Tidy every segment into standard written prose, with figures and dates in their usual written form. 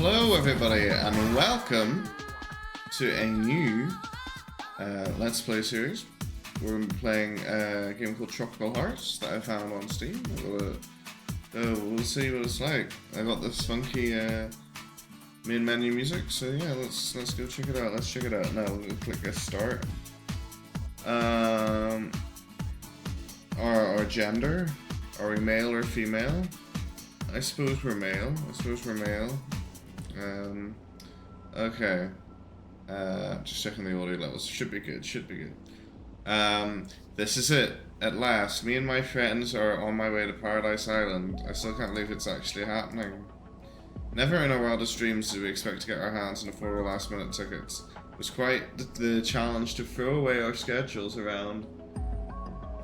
Hello everybody and welcome to a new Let's Play series. We're going to be playing a game called Tropical Hearts that I found on Steam. We'll see what it's like. I got this funky main menu music, so yeah, let's go check it out. Let's check it out. Now we'll click a start. Our gender. Are we male or female? I suppose we're male. Okay. Just checking the audio levels. Should be good. This is it. At last. Me and my friends are on my way to Paradise Island. I still can't believe it's actually happening. Never in our wildest dreams did we expect to get our hands on affordable last minute tickets. It was quite the challenge to throw away our schedules around.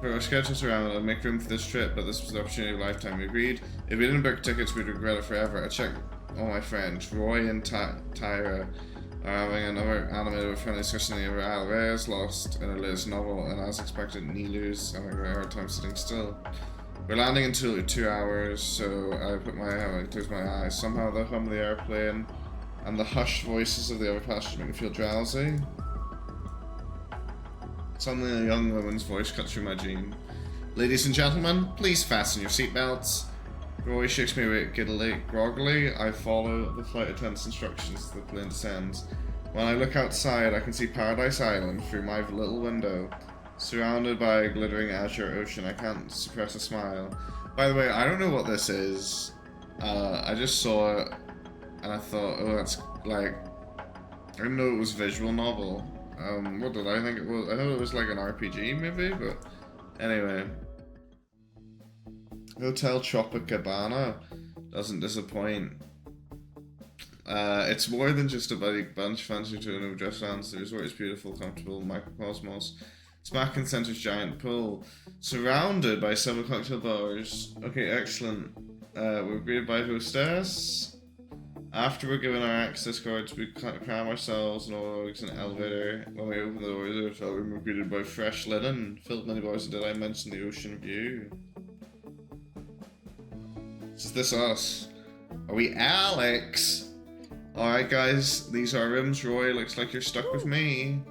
And make room for this trip, but this was the opportunity of a lifetime. We agreed. If we didn't book tickets, we'd regret it forever. I checked all my friends. Roy and Tyra are having another animated with friendly discussion over Alvarez lost in a latest novel, and as expected, Nilu's having a hard time sitting still. We're landing in 2 hours, so I close my eyes. Somehow the hum of the airplane and the hushed voices of the other passengers make me feel drowsy. Suddenly a young woman's voice cuts through my jean. Ladies and gentlemen, please fasten your seatbelts. Roy shakes me awake groggily. I follow the flight attendant's instructions as the plane descends. When I look outside, I can see Paradise Island through my little window. Surrounded by a glittering azure ocean, I can't suppress a smile. By the way, I don't know what this is. I just saw it, and I thought, oh, that's like... I didn't know it was a visual novel. What did I think it was? I thought it was like an RPG movie, but anyway. Hotel Tropicabana doesn't disappoint. It's more than just a bunch fancy to an dress dance. The resort is beautiful, comfortable, microcosmos. Smack in center's giant pool, surrounded by summer cocktail bars. Okay, excellent. We're greeted by hostess. After we're given our access cards, we cram ourselves in an elevator. When we open the doors of the hotel room, we're greeted by fresh linen, filled many bars, and did I mention the ocean view? Is this us? Are we Alex? Alright guys, these are rooms. Roy, looks like you're stuck with me.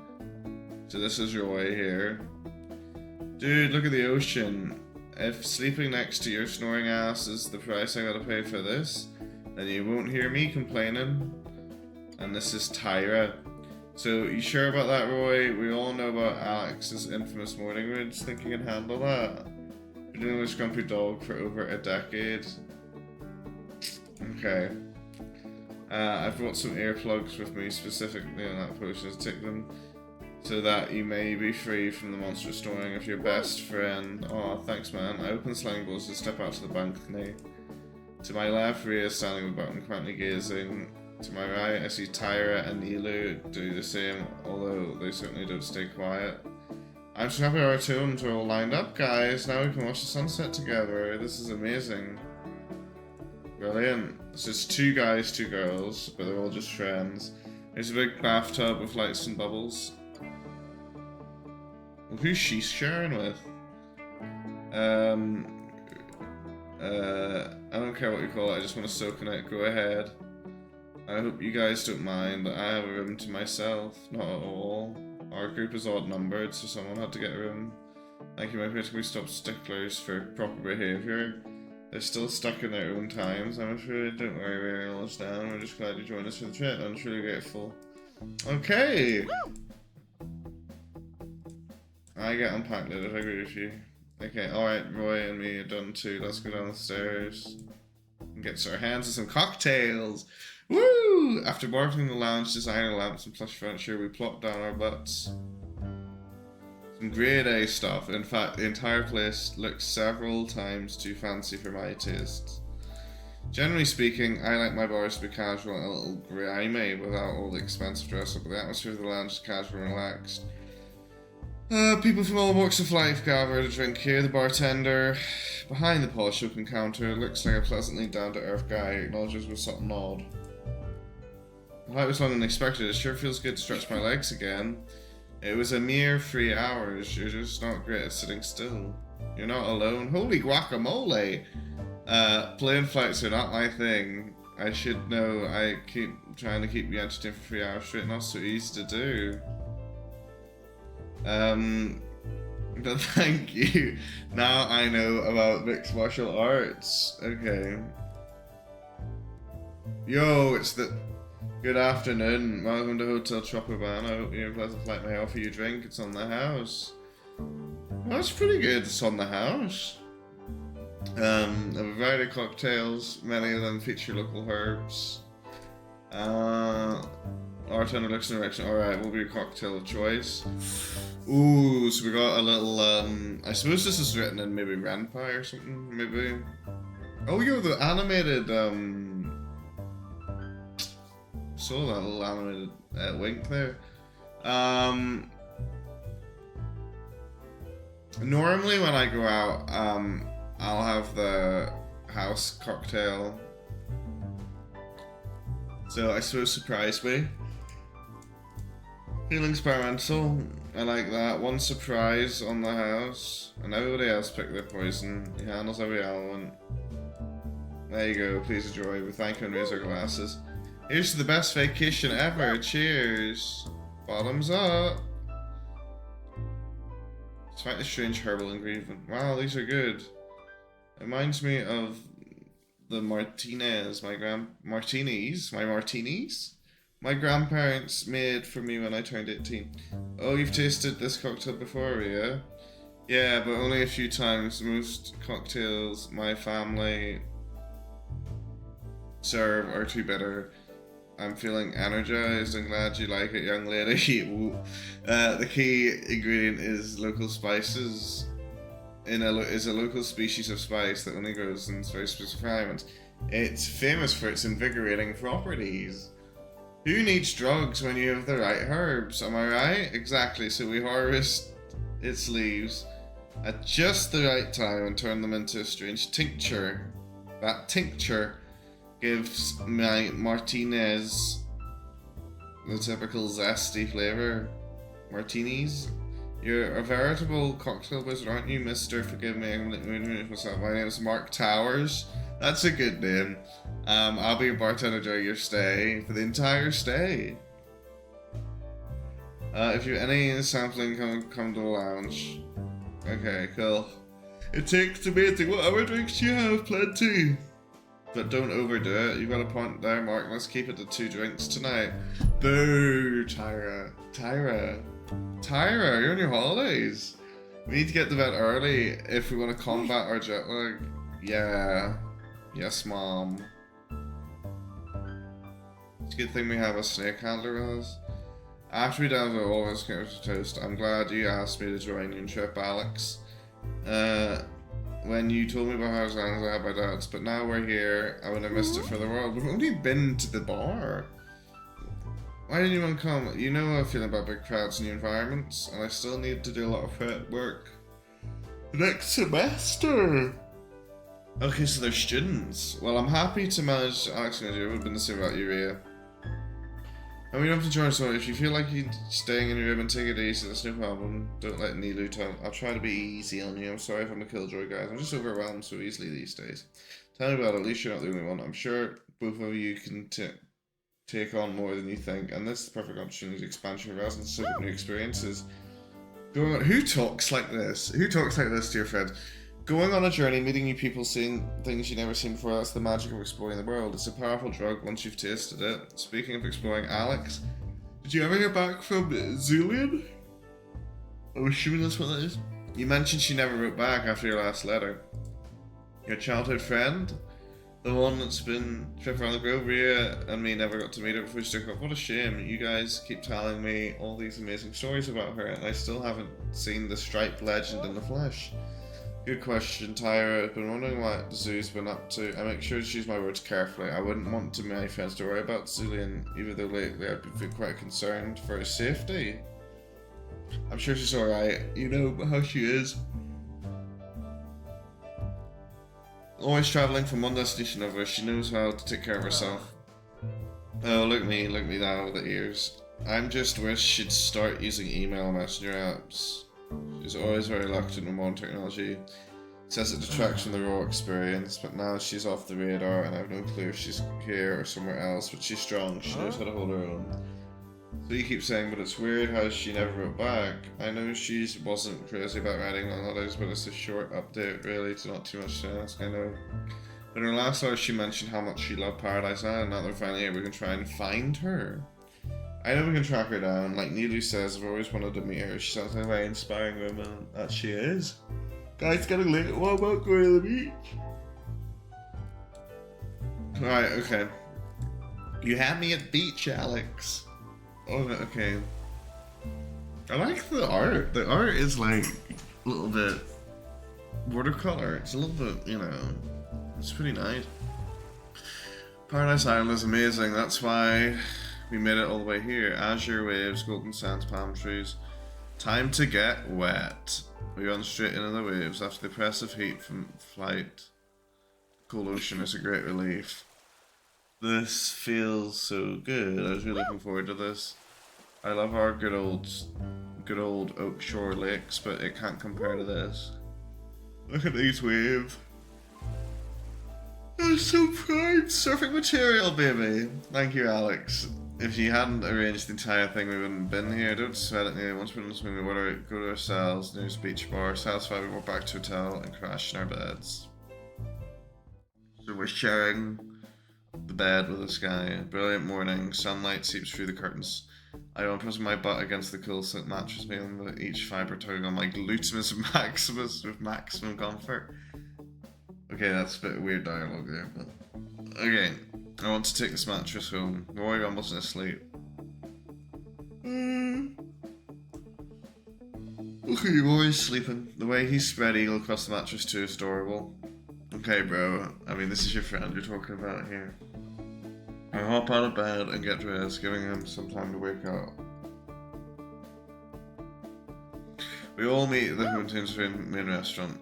So this is Roy here. Dude, look at the ocean. If sleeping next to your snoring ass is the price I gotta pay for this, then you won't hear me complaining. And this is Tyra. So, you sure about that, Roy? We all know about Alex's infamous morning ridge. Think you can handle that? Been doing this grumpy dog for over a decade. Okay. I've brought some earplugs with me specifically on that potion to take them so that you may be free from the monstrous snoring of your best friend. Aw, thanks man. I open the sliding doors and step out to the balcony. To my left, Rhea is standing with Button quietly gazing. To my right, I see Tyra and Nilu do the same, although they certainly don't stay quiet. I'm so happy our tunes are all lined up, guys. Now we can watch the sunset together. This is amazing. Brilliant. So it's 2 guys, 2 girls, but they're all just friends. There's a big bathtub with lights and bubbles. Well, who's she sharing with? I don't care what you call it, I just want to soak in it. Go ahead. I hope you guys don't mind. I have a room to myself. Not at all. Our group is odd numbered, so someone had to get a room. Thank you, my critically stopped sticklers for proper behaviour. They're still stuck in their own times, I'm afraid. Don't worry, we're all us down. We're just glad you joined us for the trip. I'm truly grateful. Okay! I get unpacked later, I agree with you. Okay, alright, Roy and me are done too. Let's go down the stairs and get our hands on some cocktails. Woo! After bartering the lounge, designer lamps and plush furniture, we plop down our butts. Some grade A stuff. In fact, the entire place looks several times too fancy for my tastes. Generally speaking, I like my bars to be casual and a little grimy without all the expensive dress up, but the atmosphere of the lounge is casual and relaxed. People from all walks of life gather to drink here. The bartender, behind the polished oaken counter, looks like a pleasantly down-to-earth guy, acknowledges with a subtle nod. The flight was longer than expected. It sure feels good to stretch my legs again. It was a mere 3 hours. You're just not great at sitting still. You're not alone. Holy guacamole! Plane flights are not my thing. I should know. I keep trying to keep you entertained for 3 hours straight. Not so easy to do. But thank you. Now I know about mixed martial arts. Okay. Yo, it's the... Good afternoon. Welcome to Hotel Tropicana. I hope you have a pleasant flight. May I offer you a drink? It's on the house. That's pretty good. It's on the house. A variety of cocktails. Many of them feature local herbs. Bartender looks in the direction. Alright, what will be your cocktail of choice? Ooh, so we got a little, I suppose this is written in maybe Renpai or something, maybe. Oh, yo, the animated, saw that little animated wink there. Normally when I go out, I'll have the house cocktail. So I suppose surprise me. Feeling experimental. I like that. One surprise on the house, and everybody else picked their poison. He handles every element. There you go. Please enjoy. We thank you and raise our glasses. Here's to the best vacation ever. Cheers. Bottoms up. Slightly strange herbal ingredient. Wow, these are good. It reminds me of the martinis my grandparents made for me when I turned 18. Oh, you've tasted this cocktail before, yeah? Yeah, but only a few times. Most cocktails my family serve are too bitter. I'm feeling energized and glad you like it, young lady. The key ingredient is local spices. Is a local species of spice that only grows in very specific environments. It's famous for its invigorating properties. Who needs drugs when you have the right herbs? Am I right? Exactly. So we harvest its leaves at just the right time and turn them into a strange tincture. That tincture gives my martinis the typical zesty flavor. Martinis? You're a veritable cocktail wizard, aren't you, mister? Forgive me, I'm myself. My name is Mark Towers. That's a good name. I'll be your bartender during your stay, for the entire stay. If you have any sampling, come to the lounge. Okay, cool. It takes debating. Whatever drinks you have, plenty. But don't overdo it. You got a point there, Mark. Let's keep it to 2 drinks tonight. Boo, Tyra, you're on your holidays. We need to get to bed early if we want to combat our jet lag. Yeah. Yes, Mom. It's a good thing we have a snake handler with us. After we down to all of us to toast, I'm glad you asked me to join your trip, Alex. When you told me about House Islands, I had my doubts, but now we're here. I would have missed it for the world. We've only been to the bar. Why didn't anyone come? You know how I feel about big crowds and new environments, and I still need to do a lot of prep work next semester. Okay, so they're students. Well, I'm happy to manage Alex and you. It would have been the same about you, Rhea. And we don't have to join us. So if you feel like you're staying in your room and take it easy, that's no problem. Don't let Nilu tell. I'll try to be easy on you. I'm sorry if I'm a killjoy, guys. I'm just overwhelmed so easily these days. Tell me about it. At least you're not the only one. I'm sure both of you can take on more than you think, and this is the perfect opportunity to expand your horizons and new experiences. Going on, who talks like this? Who talks like this to your friends? Going on a journey, meeting new people, seeing things you've never seen before, that's the magic of exploring the world. It's a powerful drug once you've tasted it. Speaking of exploring, Alex, did you ever hear back from Zulian? I'm assuming that's what that is. You mentioned she never wrote back after your last letter. Your childhood friend? The one that's been tripping around the grove, Rhea and me never got to meet her before she took off. What a shame. You guys keep telling me all these amazing stories about her, and I still haven't seen the striped legend in the flesh. Good question, Tyra. I've been wondering what Zoo's been up to. I make sure to choose my words carefully. I wouldn't want too many friends to worry about Zulian, even though lately I've been quite concerned for his safety. I'm sure she's alright. You know how she is. Always travelling from one destination to another, she knows how to take care of herself. Oh, look at me now with the ears. I'm just wish she'd start using email messenger apps. She's always very reluctant with modern technology. Says it detracts from the raw experience, but now she's off the radar and I have no clue if she's here or somewhere else, but she's strong, she knows how to hold her own. So you keep saying, but it's weird how she never wrote back. I know she wasn't crazy about writing long letters, but it's a short update really, it's not too much to ask, I know. In her last letter she mentioned how much she loved Paradise Island, now that we're finally here we can try and find her. I know we can track her down, like Neely says, I've always wanted to meet her, she sounds like a very inspiring woman, that she is. Guys, it's getting late. What about going to the beach? Right, okay. You had me at beach, Alex. Oh, okay. I like the art. The art is like a little bit watercolor. It's a little bit, you know, it's pretty nice. Paradise Island is amazing. That's why we made it all the way here. Azure waves, golden sands, palm trees. Time to get wet. We run straight into the waves after the oppressive heat from flight. Cool ocean is a great relief. This feels so good. I was really looking forward to this. I love our good old Oak Shore lakes, but it can't compare to this. Look at these waves. Oh, so prime surfing material, baby. Thank you, Alex. If you hadn't arranged the entire thing, we wouldn't have been here. Don't sweat it, Nearly. Once we're in the swimming water, go to our cells, nearest beach bar, satisfied we walk back to hotel and crash in our beds. So we're sharing the bed with this guy. Brilliant morning, sunlight seeps through the curtains. I want to press my butt against the cool silk mattress, feeling each fibre tugging on my glutimus maximus with maximum comfort. Okay, that's a bit of weird dialogue there, but... Okay, I want to take this mattress home. Roy rumbles in his sleep. Okay, Roy's sleeping. The way he's spread eagle across the mattress too is adorable. Okay, bro. I mean, this is your friend you're talking about here. I hop out of bed and get dressed, giving him some time to wake up. We all meet at the Hoontoons main restaurant.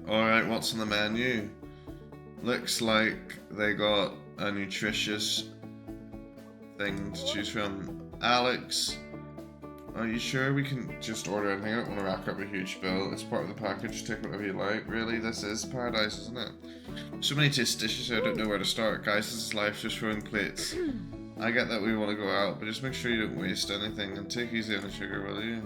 Alright, what's on the menu? Looks like they got a nutritious thing to choose from. Alex, are you sure we can just order anything? I don't want to rack up a huge bill. It's part of the package. Take whatever you like. Really, this is paradise, isn't it? So many tasty dishes, I don't know where to start. Guys, this is life, just throwing plates. I get that we want to go out, but just make sure you don't waste anything. And take easy on the sugar, will you?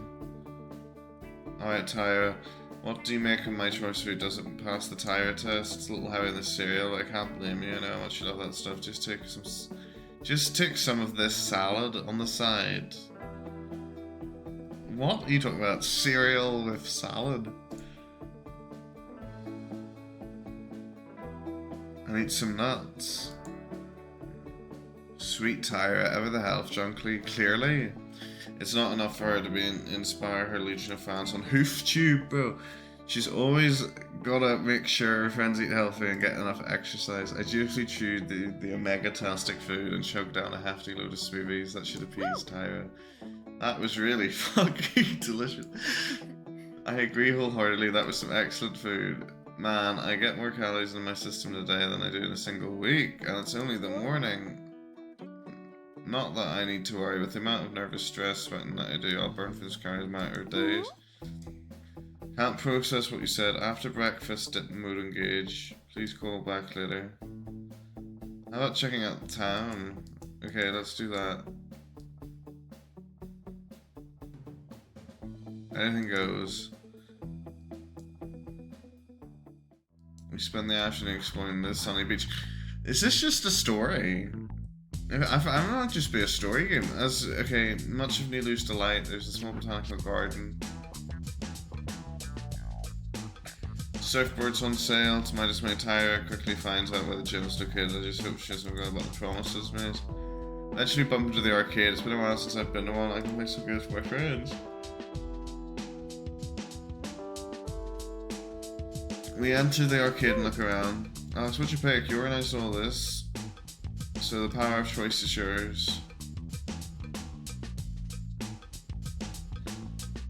Alright, Tyra. What do you make of my choice food? Does it pass the Tyra test? It's a little heavy in the cereal, but I can't blame you. I know how much you love that stuff. Just take some of this salad on the side. What are you talking about? Cereal with salad? I need some nuts. Sweet Tyra, ever the health junkie, clearly. It's not enough for her to inspire her legion of fans on HoofTube, bro. She's always gotta make sure her friends eat healthy and get enough exercise. I dutifully chewed the omega-tastic food and choked down a hefty load of smoothies that should appease Tyra. That was really fucking delicious. I agree wholeheartedly, that was some excellent food. Man, I get more calories in my system today than I do in a single week, and it's only the morning. Not that I need to worry, with the amount of nervous stress sweating that I do, I'll burn through this car in a matter of days. Can't process what you said. After breakfast, dip mood engage. Please call back later. How about checking out the town? Okay, let's do that. Anything goes. We spend the afternoon exploring the sunny beach. Is this just a story? I might just be a story game. Okay, much of Nilu's delight, there's a small botanical garden. Surfboards on sale. To my dismay, Tyra quickly finds out where the gym is located. I just hope she doesn't forget about the promises made. Eventually bump into the arcade. It's been a while since I've been to one. I can make some good with my friends. We enter the arcade and look around. Alex, what'd you pick? You organized all this. So the power of choice is yours.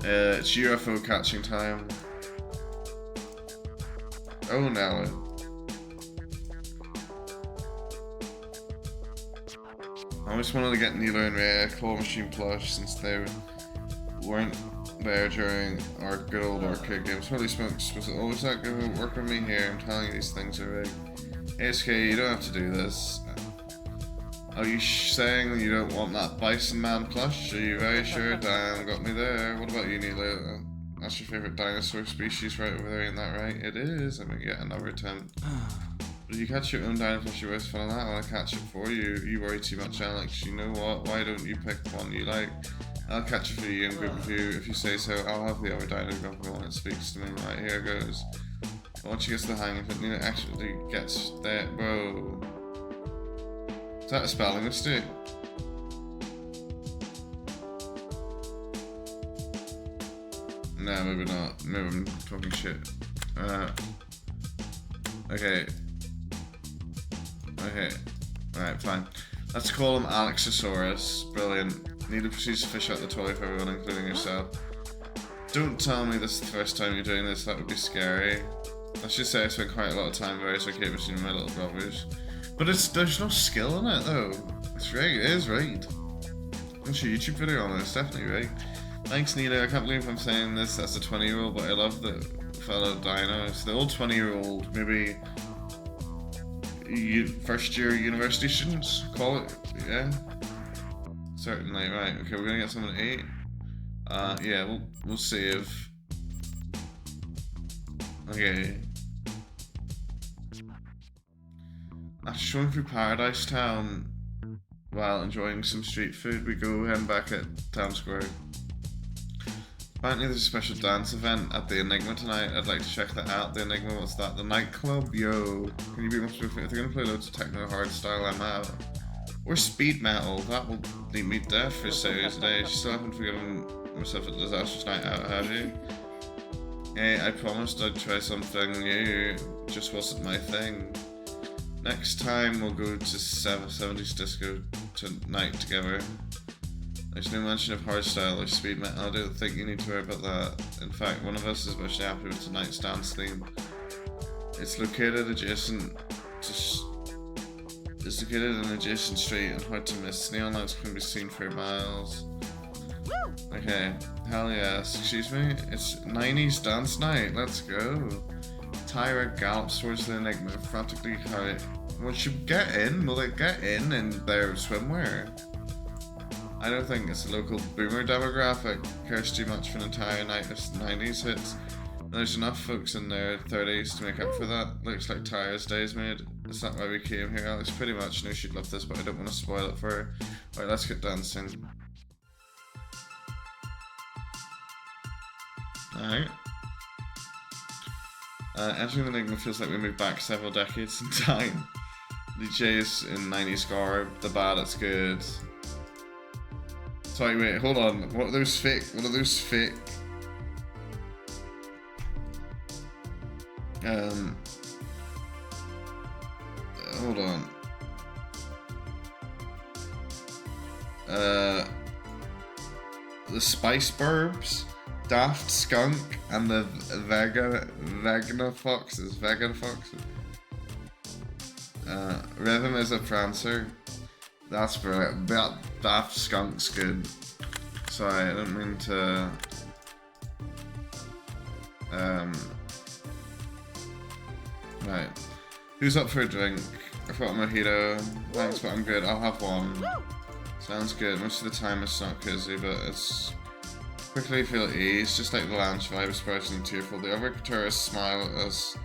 It's UFO catching time. Oh, Nala. I always wanted to get Neela and Ray a claw machine plush since they weren't there during our good old arcade games. Holy smokes, was it always that good at work with me here? I'm telling you, these things are rigged. ASK, you don't have to do this. Are you saying that you don't want that Bison Man plush? Are you very sure? Damn, got me there. What about you, Nilo? That's your favourite dinosaur species right over there, ain't that right? It is. I mean, get another attempt. But you catch your own dinosaur, you're always fun on that. I want to catch it for you. You worry too much, Alex. You know what? Why don't you pick one you like? I'll catch it for you in group review. If you say so, I'll have the other dino grumpy one that speaks to me. Right, here goes. Once you get to the hang of it, Nilo actually gets there. Bro. Is that a spelling mistake? No, maybe not. Maybe I'm talking shit. Okay. Alright, fine. Let's call him Alexosaurus. Brilliant. Nilo proceeds to fish out the toy for everyone, including yourself. Don't tell me this is the first time you're doing this, that would be scary. Let's just say I spent quite a lot of time various arcade machines with my little brothers. But there's no skill in it though. It's rigged, it is rigged. Watch a YouTube video on it, it's definitely rigged. Thanks Nilo, I can't believe I'm saying this as a 20-year-old, but I love the fellow dinos. The old 20-year-old, maybe first year university students, call it, yeah. Certainly, right, okay, we're gonna get someone to eat. Yeah, we'll save. Okay. After strolling through Paradise Town while enjoying some street food, we go heading back at Town Square. Apparently there's a special dance event at the Enigma tonight. I'd like to check that out. The Enigma, what's that? The nightclub? Yo. Can you be more specific? If they're gonna play loads of techno hardstyle, I'm out. Or speed metal, that will leave me deaf for serious days. You still haven't forgiven myself a disastrous night out, have you? Hey, I promised I'd try something new, just wasn't my thing. Next time we'll go to 70s disco tonight together. There's no mention of hardstyle or speed metal. I don't think you need to worry about that. In fact, one of us is especially happy with tonight's dance theme. It's located in an adjacent street and hard to miss. Neon lights can be seen for miles. Okay, hell yes. Excuse me? It's 90s dance night. Let's go. Tyra gallops towards the Enigma, frantically hurry. Once you get in, will they get in their swimwear? I don't think it's a local boomer demographic. Cares too much for an entire night of 90s hits. There's enough folks in their 30s to make up for that. Looks like Tyra's day's made. Is that why we came here, Alex? Pretty much. Knew she'd love this, but I don't want to spoil it for her. Alright, let's get dancing. Alright. Entering the Enigma feels like we moved back several decades in time. DJs in 90s garb, the bad, it's good. Sorry, wait, hold on. What are those fake? Hold on. The Spice Burbs, Daft Skunk, and the Vegana Foxes. Rhythm is a Prancer. That's brilliant. That Daft Skunk's good. Sorry, I didn't mean to. Right. Who's up for a drink? I've got a mojito. Thanks, but I'm good. I'll have one. Sounds good. Most of the time it's not cozy, but it's quickly feel at ease. Just like the lounge vibe, surprisingly tearful. The other tourists smile at us.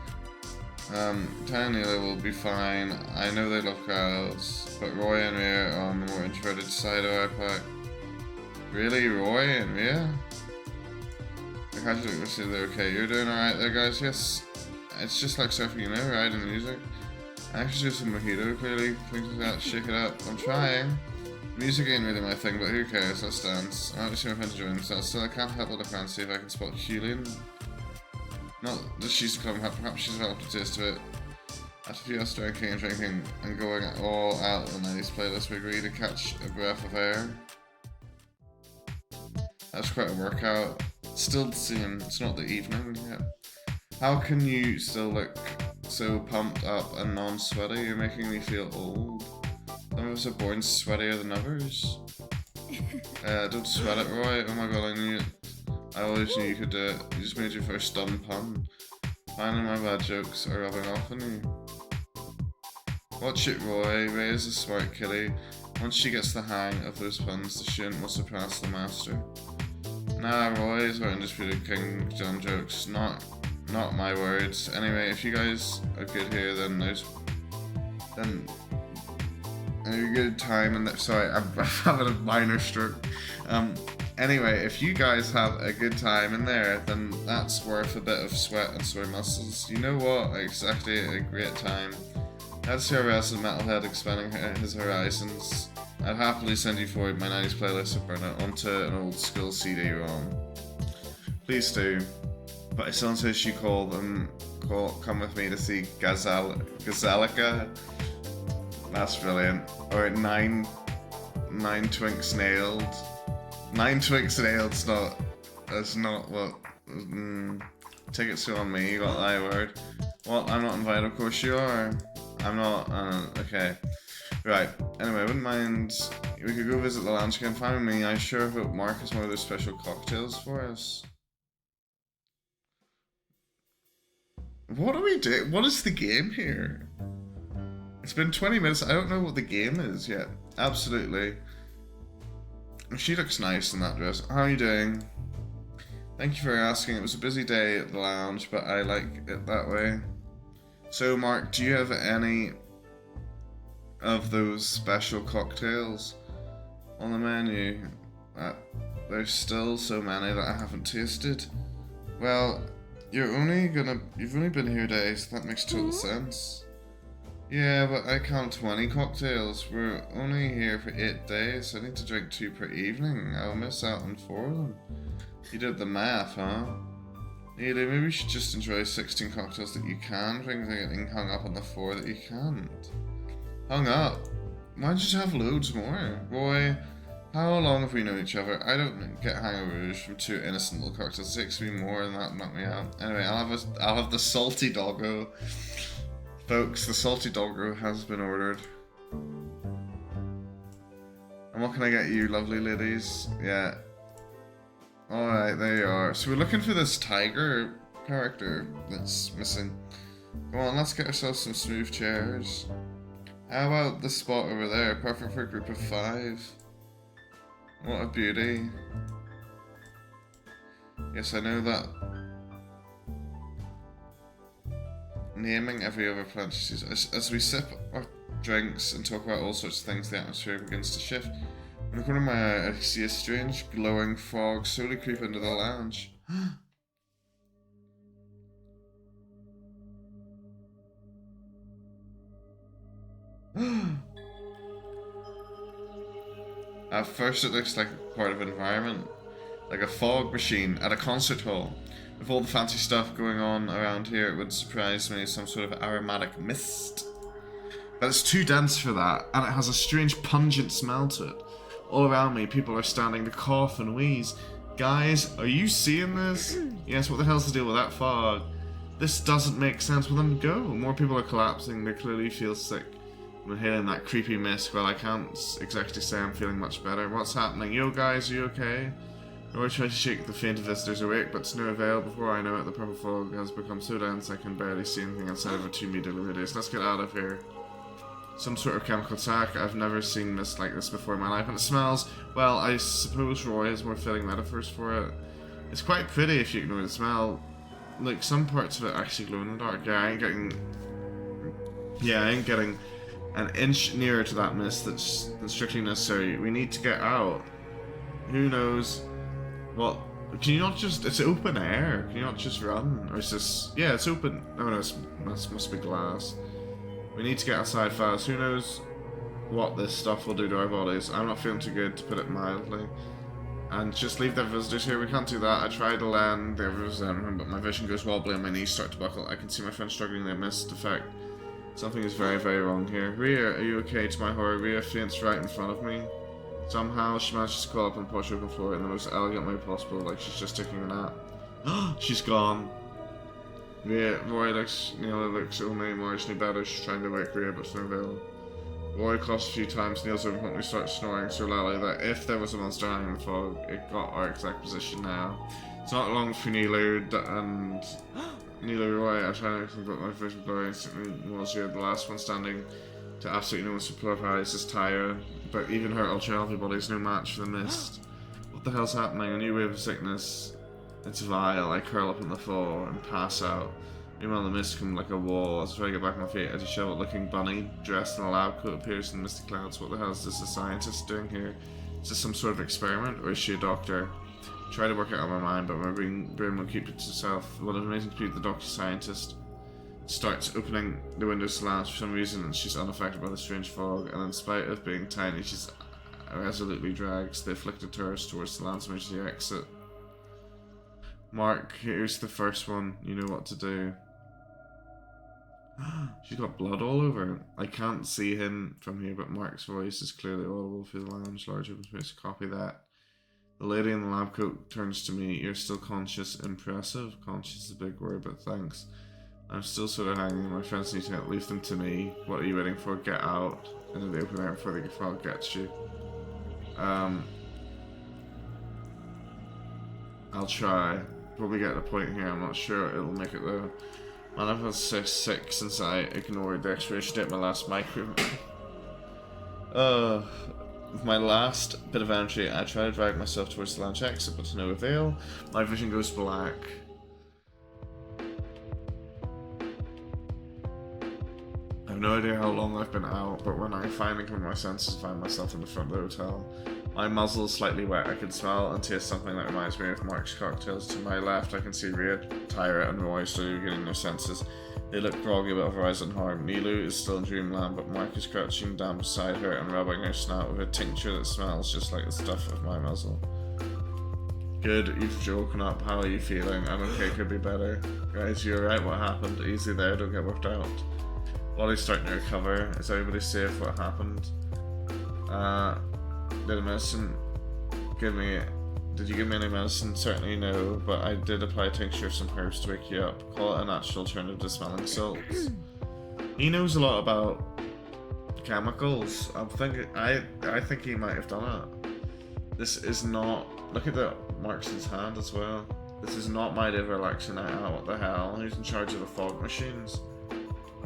Tiny will be fine. I know they love crowds, but Roy and Rhea are on the more introverted side of our pack. Really, Roy and Rhea? I can't look to see they're okay. You're doing alright there, guys? Yes. It's just like surfing, you know, right? In the music. I actually do some mojito, clearly. Things like that, shake it up. I'm trying. Music ain't really my thing, but who cares? Let's dance. I might see my friends enjoying themselves, so I can't help but look around and see if I can spot Julian. Not that she's come, perhaps she's developed a taste of it. After a few hours drinking and going all out on the 90s playlist, we agreed to catch a breath of air. That's quite a workout. Still the same, it's not the evening yet. How can you still look so pumped up and non-sweaty? You're making me feel old. Some of us are born sweatier than others. Don't sweat it, Roy. Oh my god, I I always knew you could do it. You just made your first dumb pun. Finally, my bad jokes are rubbing off on you. Watch it, Roy. Ray is a smart killie. Once she gets the hang of those puns, the student will surpass the master. Nah, Roy is our undisputed king John jokes. Not my words. Anyway, if you guys are good here, then a good time. And sorry, I'm having a minor stroke. Anyway, if you guys have a good time in there, then that's worth a bit of sweat and sore muscles. You know what? Exactly, a great time. That's your wrestling metalhead expanding his horizons. I'd happily send you forward my 90s playlist of Burnout onto an old school CD-ROM. Please do. But I still insist you come with me to see Gazalica. That's brilliant. Or Nine Twinks Nailed. Nine Twinks Nailed. That's not what. Tickets are on me. You got I word. What? I'm not invited. Of course you are. I'm not. Okay. Right. Anyway, I wouldn't mind. We could go visit the lounge again. Find me. I sure hope Mark has one of those special cocktails for us. What do we do? What is the game here? It's been 20 minutes. I don't know what the game is yet. Absolutely. She looks nice in that dress. How are you doing? Thank you for asking. It was a busy day at the lounge, but I like it that way. So, Mark, do you have any of those special cocktails on the menu? There's still so many that I haven't tasted. Well, you've only been here days, so that makes total sense. Yeah, but I count 20 cocktails. We're only here for 8 days, so I need to drink 2 per evening. I'll miss out on 4 of them. You did the math, huh? Yeah, maybe we should just enjoy 16 cocktails that you can drink than getting hung up on the 4 that you can't. Hung up? Why don't you just have loads more? Roy, how long have we known each other? I don't get hangovers from 2 innocent little cocktails. It takes me more than that to knock me out. Anyway, I'll have the salty doggo. Folks, the salty doggo has been ordered. And what can I get you, lovely ladies? Yeah. Alright, there you are. So we're looking for this tiger character that's missing. Come on, let's get ourselves some smooth chairs. How about the spot over there? Perfect for a group of 5. What a beauty. Yes, I know that. Naming every other plant as we sip our drinks and talk about all sorts of things, the atmosphere begins to shift. In the corner of my eye, I see a strange glowing fog slowly creep into the lounge. At first it looks like part of an environment, like a fog machine at a concert hall. With all the fancy stuff going on around here, it would surprise me, some sort of aromatic mist. But it's too dense for that, and it has a strange pungent smell to it. All around me, people are standing to cough and wheeze. Guys, are you seeing this? Yes, what the hell's the deal with that fog? This doesn't make sense. Well then go. More people are collapsing, they clearly feel sick. I'm inhaling that creepy mist. Well, I can't exactly say I'm feeling much better. What's happening? Yo guys, are you okay? Roy tries to shake the faint visitors awake, but to no avail. Before I know it, the purple fog has become so dense I can barely see anything outside of a 2-meter radius. Let's get out of here. Some sort of chemical attack. I've never seen mist like this before in my life, and it smells, well, I suppose Roy has more fitting metaphors for it. It's quite pretty if you ignore the smell. Like, some parts of it actually glow in the dark. Yeah, I ain't getting an inch nearer to that mist that's strictly necessary. We need to get out. Who knows? Well, can you not just... It's open air. Can you not just run? Or is this... Yeah, it's open... Oh no, it must be glass. We need to get outside fast. Who knows what this stuff will do to our bodies. I'm not feeling too good, to put it mildly. And just leave the visitors here. We can't do that. I tried to land the others in, but my vision goes wobbly and my knees start to buckle. I can see my friend struggling in a mist effect. Something is very, very wrong here. Rhea, are you okay? To my horror, Rhea faints right in front of me. Somehow she manages to crawl up and push open floor in the most elegant way possible, like she's just taking a nap. She's gone. Roy Neela looks only marginally better. She's trying to wake Rhea, but it's no avail. Roy coughs a few times, kneels over and starts snoring so loudly that if there was a monster hanging in the fog, it got our exact position now. It's not long for Nilu and Nilu Roy. I try to think my first glory instantly was here, the last one standing to absolutely no one's surprise is Tyra, but even her ultra healthy body is no match for the mist. What the hell's happening? A new wave of sickness. It's vile. I curl up on the floor and pass out. Meanwhile, the mist comes like a wall. As I try to get back on my feet, a disheveled-looking bunny dressed in a lab coat appears in the misty clouds. What the hell is this a scientist doing here? Is this some sort of experiment, or is she a doctor? I try to work it out in my mind, but my brain will keep it to itself. What an amazing compute the doctor scientist starts opening the window slats for some reason, and she's unaffected by the strange fog, and in spite of being tiny, she's resolutely drags the afflicted tourist towards the land's emergency exit. Mark, here's the first one. You know what to do. She's got blood all over it. I can't see him from here, but Mark's voice is clearly audible through the lounge. Large open space. Copy that. The lady in the lab coat turns to me. You're still conscious. Impressive. Conscious is a big word, but thanks. I'm still sort of hanging. My friends need to leave them to me. What are you waiting for? Get out into the open air before the fog gets you. I'll try. Probably get the point here. I'm not sure it'll make it though. Man, I've had sick since I ignored the expiration date of my last micro. With my last bit of energy, I try to drag myself towards the lounge exit, but to no avail. My vision goes black. I have no idea how long I've been out, but when I finally come to my senses, I find myself in the front of the hotel. My muzzle is slightly wet. I can smell and taste something that reminds me of Mark's cocktails. To my left, I can see Rhea, Tyra, and Roy slowly getting their senses. They look groggy but otherwise unharmed. Nilu is still in dreamland, but Mark is crouching down beside her and rubbing her snout with a tincture that smells just like the stuff of my muzzle. Good, you've woken up. How are you feeling? I'm okay, could be better. Guys, you alright? What happened? Easy there, don't get worked out. Body's starting to recover. Is everybody safe? What happened? Did you give me any medicine? Certainly no, but I did apply a tincture of some herbs to wake you up. Call it a natural alternative to smelling salts. He knows a lot about chemicals. I think he might have done it. This is not. Look at the marks in his hand as well. This is not my day of relaxing night out. What the hell? Who's in charge of the fog machines?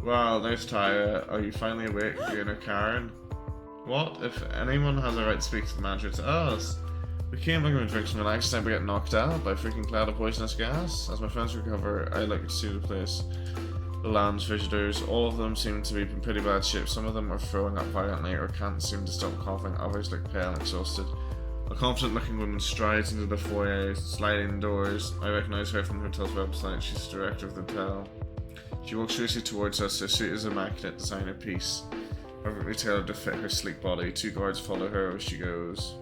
Well, there's Tyra. Are you finally awake? You're in a Karen. What? If anyone has a right to speak to the manager, it's us. We came looking for drinks and relax, time we get knocked out by a freaking cloud of poisonous gas. As my friends recover, I look to see the place. The lounge visitors, all of them seem to be in pretty bad shape. Some of them are throwing up violently or can't seem to stop coughing. Others look pale and exhausted. A confident-looking woman strides into the foyer, sliding doors. I recognize her from the hotel's website. She's the director of the hotel. She walks seriously towards us. Her suit is immaculate designer piece, perfectly tailored to fit her sleek body. Two guards follow her as she goes.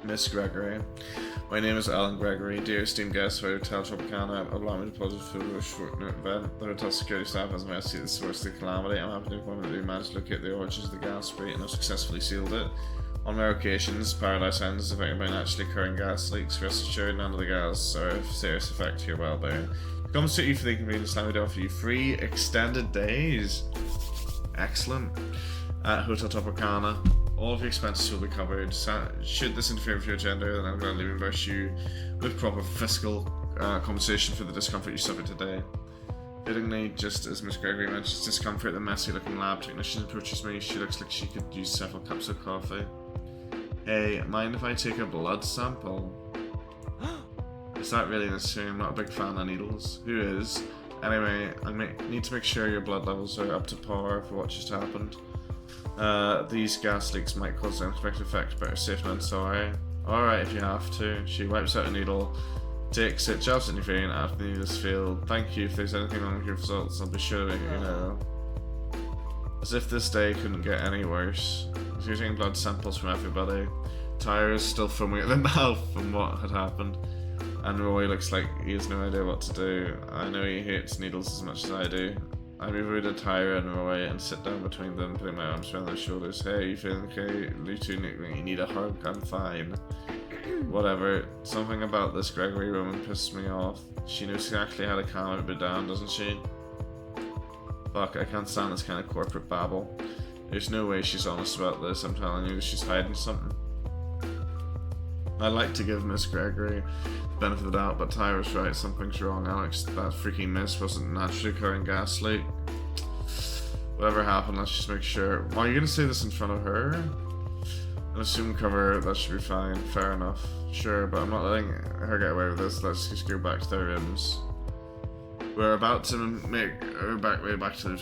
Miss Gregory. My name is Alan Gregory. Dear esteemed guests of Hotel Tropicana, allow me to pause for a short event. The hotel security staff has managed to see the source of the calamity. I'm happy to inform that we managed to locate the origins of the gas spray and have successfully sealed it. On rare occasions, Paradise Island is affected by naturally occurring gas leaks. Rest assured, none of the gas are of serious effect to your well-being. Come to you for the inconvenience, allow me to offer you free extended days. Excellent. At Hotel Tropicana. All of your expenses will be covered. Should this interfere with your agenda, then I'm going to reimburse you with proper fiscal compensation for the discomfort you suffered today. Fittingly, just as Miss Gregory mentions discomfort, the messy-looking lab technician approaches me. She looks like she could use several cups of coffee. Hey, mind if I take a blood sample? Is that really necessary? I'm not a big fan of needles. Who is? Anyway, I need to make sure your blood levels are up to par for what just happened. These gas leaks might cause an unexpected effect, better safe than sorry. Alright, if you have to. She wipes out a needle, takes it, jabs it in your vein after the needle is filled. Thank you. If there's anything wrong with your results, I'll be sure to let you know. As if this day couldn't get any worse. You're taking blood samples from everybody. Tyra is still foaming at the mouth from what had happened. And Roy looks like he has no idea what to do. I know he hates needles as much as I do. I move over to Tyra and Roy and sit down between them, putting my arms around their shoulders. Hey, you feeling okay? You two need a hug? I'm fine. Whatever. Something about this Gregory woman pisses me off. She knows exactly how to calm everybody down, doesn't she? Fuck, I can't stand this kind of corporate babble. There's no way she's honest about this. I'm telling you, she's hiding something. I like to give Miss Gregory the benefit of the doubt, but Tyra's right, something's wrong. Alex, that freaking miss wasn't naturally occurring gas leak. Whatever happened, let's just make sure. Are you gonna say this in front of her? I assume cover, that should be fine, fair enough. Sure, but I'm not letting her get away with this. Let's just go back to their rooms. We're about to make our way back to the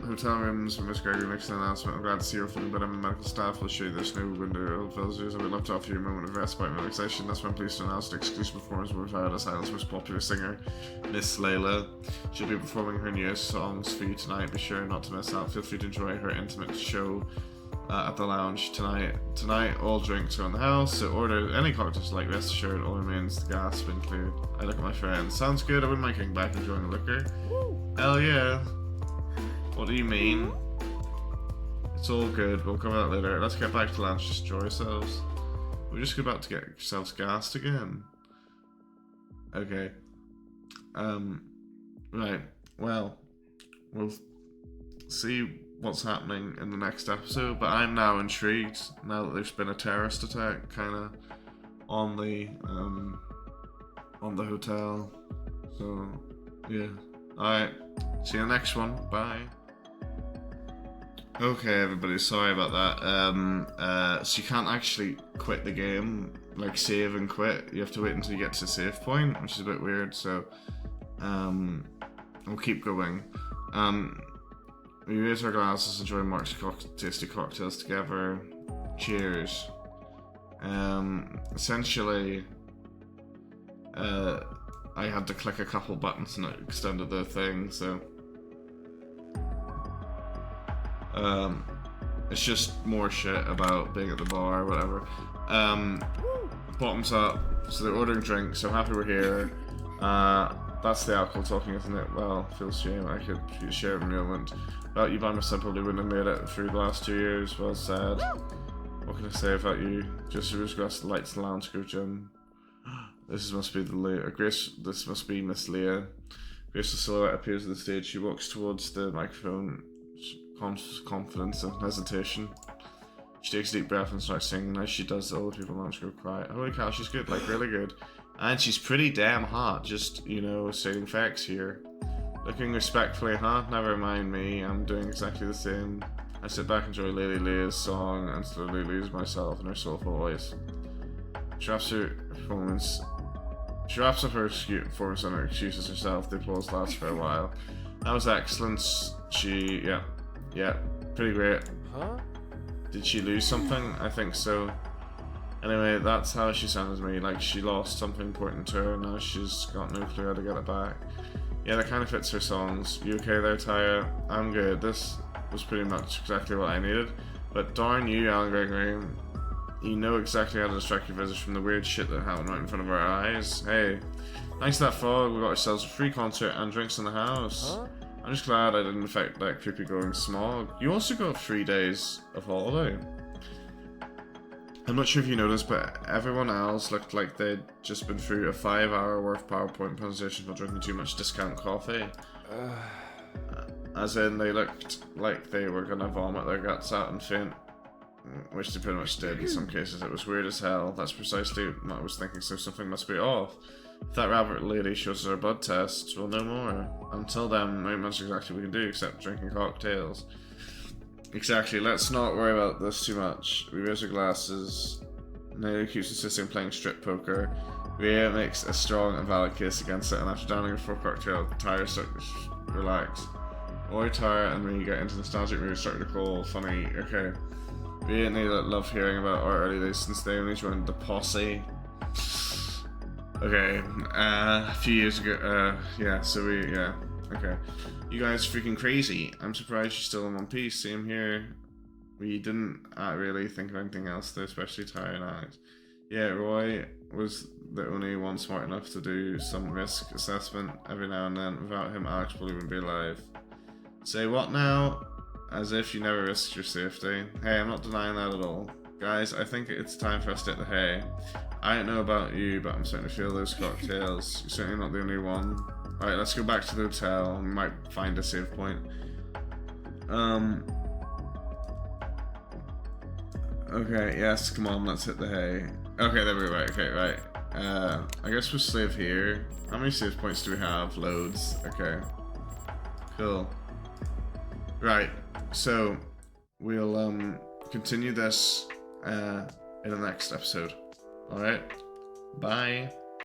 hotel rooms when Miss Gregory makes an announcement. I'm glad to see you're feeling better. My medical staff will show you this new window of visitors. I would love to offer you a moment of respite and relaxation. That's why I'm pleased to announce the exclusive performance of Retired Asylum's most popular singer, Miss Layla. She'll be performing her newest songs for you tonight. Be sure not to miss out. Feel free to enjoy her intimate show at the lounge tonight. All drinks are in the house, so order any cocktails like. Rest assured, all remains the gas been cleared. I look at my friend. Sounds good. I wouldn't mind getting back enjoying the liquor. Hell yeah. What do you mean? It's all good. We'll cover that later. Let's get back to the lounge. Just enjoy ourselves. We're just about to get ourselves gassed again. Okay. Right. Well, we'll see what's happening in the next episode, but I'm now intrigued now that there's been a terrorist attack kind of on the hotel. So yeah, alright, see you in the next one. Bye. Okay everybody, sorry about that. So you can't actually quit the game, like save and quit. You have to wait until you get to the save point, which is a bit weird. So we'll keep going. We raise our glasses, enjoy Mark's tasty cocktails together. Cheers. Essentially, I had to click a couple buttons and it extended the thing, so it's just more shit about being at the bar or whatever. Bottoms up, so they're ordering drinks, so I'm happy we're here. That's the alcohol talking, isn't it? Well, feels shame, I could share a moment. Without you by my side, probably wouldn't have made it through the last 2 years. Well said. What can I say about you? Just a glass of lights in the lounge, go Jim. This must be the Leah. This must be Miss Leah. Grace's silhouette appears on the stage. She walks towards the microphone, confidence and hesitation. She takes a deep breath and starts singing. As she does, all the people in the lounge go quiet. Holy cow, she's good, like really good. And she's pretty damn hot, just, you know, stating facts here. Looking respectfully, never mind me, I'm doing exactly the same. I sit back and enjoy Lady Leah's song and slowly lose myself in her soulful voice. She wraps up her performance and her excuses herself. The applause lasts for a while. That was excellent. Yeah, pretty great. Huh? Did she lose something? I think so. Anyway, that's how she sounded to me, like she lost something important to her and now she's got no clue how to get it back. Yeah, that kind of fits her songs. You okay there, Tyra? I'm good. This was pretty much exactly what I needed. But darn you, Alan Gregory. You know exactly how to distract your visitors from the weird shit that happened right in front of our eyes. Hey, thanks to that fog, we got ourselves a free concert and drinks in the house. Huh? I'm just glad I didn't affect that creepy glowing smog. You also got 3 days of holiday. I'm not sure if you noticed, but everyone else looked like they'd just been through a 5-hour worth PowerPoint presentation while drinking too much discount coffee. As in, they looked like they were gonna vomit their guts out and faint. Which they pretty much did in some cases. It was weird as hell. That's precisely what I was thinking, so something must be off. If that rabbit lady shows us our blood tests, we'll know more. Until then, not much exactly we can do except drinking cocktails. Exactly, let's not worry about this too much. We raise our glasses. Nelly keeps insisting playing strip poker. Rhea makes a strong and valid case against it, and after downing a 4 cocktail, Tyra starts to relax. Oi, Tyra and me get into nostalgic mood, starting to call funny. Okay. Rhea and Nelly love hearing about our early days since they only joined the posse. Okay, a few years ago, okay. You guys are freaking crazy. I'm surprised you're still in one piece. Same here. We didn't really think of anything else though, especially Tyra and Alex. Yeah, Roy was the only one smart enough to do some risk assessment every now and then. Without him, Alex probably wouldn't be alive. Say what now? As if you never risked your safety. Hey, I'm not denying that at all. Guys, I think it's time for us to hit the hay. I don't know about you, but I'm starting to feel those cocktails. You're certainly not the only one. Alright, let's go back to the hotel. We might find a save point. Okay, yes, come on, let's hit the hay. Okay, there we go, right, okay, right. I guess we'll save here. How many save points do we have? Loads. Okay. Cool. Right, so we'll continue this in the next episode. Alright? Bye.